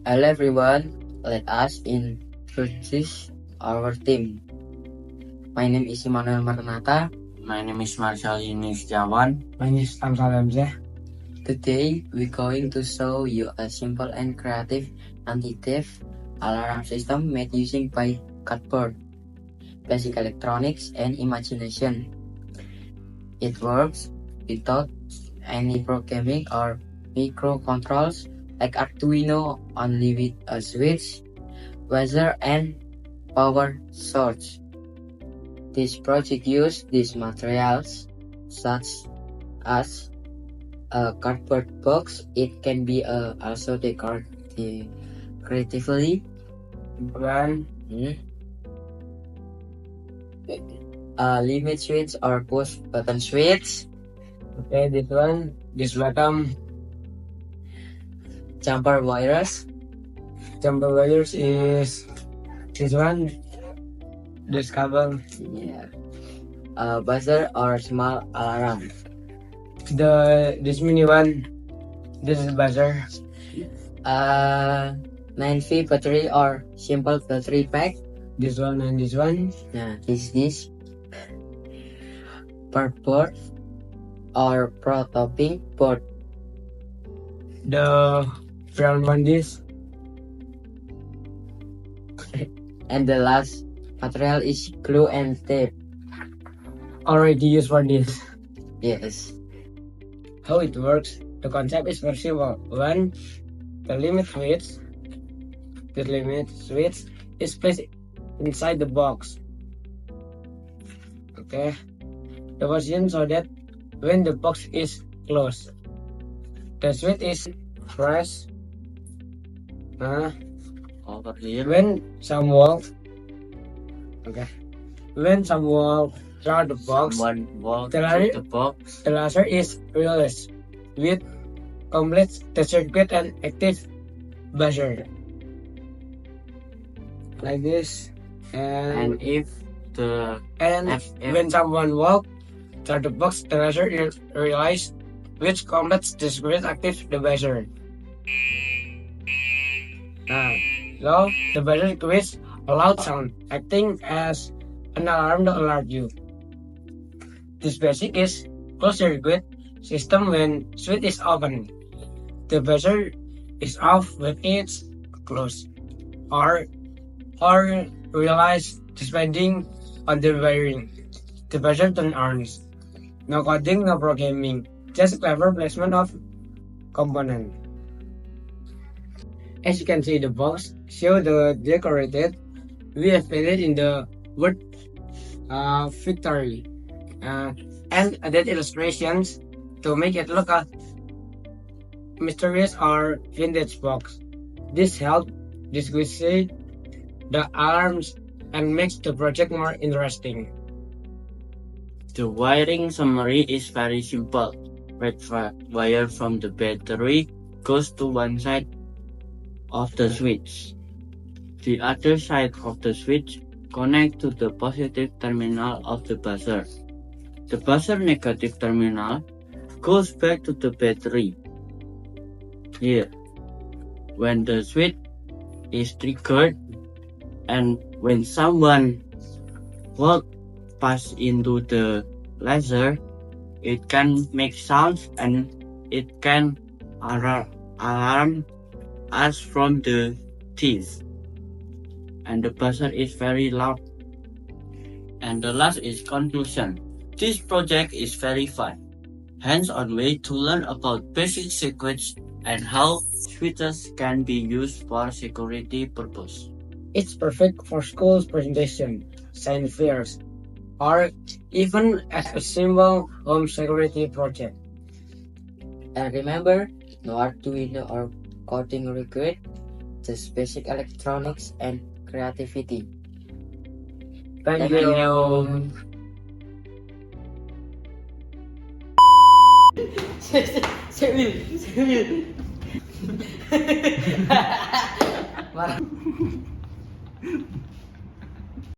Hello everyone, let us introduce our team. My name is Immanuel Marnata. My name is Marshall Yunis Jawan. My name is Amsal Hamzah. Today we're going to show you a simple and creative anti-theft alarm system made using by cardboard, basic electronics and imagination. It works without any programming or microcontrols like Arduino, only with a switch, buzzer and power source. This project used these materials such as a cardboard box. It can be also decorated creatively. One, Limit switch or push button switch. okay, this one, this bottom, Jumper wires. jumper wires is this one, this cable, Yeah. Buzzer or small alarm. this mini one, this is buzzer, 9V battery or simple battery pack. this one and this one, Nah, this board or prototyping board. the brown one, this, And the last material is glue and tape. already used for this. Yes. How it works? The concept is very simple. One, the limit switch is placed inside the box. Okay, the position so that when the box is closed, the switch is pressed. Over here. When some wall through the box, Someone walked the to the box. the laser is released with complete the circuit and active buzzer. Like this, And if the if when someone walks through the box, the laser is realized, which completes the circuit active the buzzer. So the buzzer creates a loud sound, acting as an alarm to alert you. This basic is closed circuit system when switch is open. The buzzer is off when it's closed, or realized depending on the wiring. The buzzer turn on. No coding, no programming, just clever placement of component. As you can see, the box show the decorated. We have painted in the word victory and added illustrations to make it look a mysterious or vintage box. This helps disguise the alarms and makes the project more interesting. the wiring summary is very simple. Red wire from the battery goes to one side of the switch. The other side of the switch connects to the positive terminal of the buzzer. The buzzer negative terminal goes back to the battery. Here, when the switch is triggered and when someone walks past into the laser, it can make sounds and it can alarm us from the thief. And the buzzer is very loud. And the last is conclusion. This project is very fun, hands-on way to learn about basic circuits and how switches can be used for security purpose. It's perfect for school's presentation, science fairs, or even as a simple home security project. And remember, no Arduino or coding required, just basic electronics and creativity. Thank you. Marah.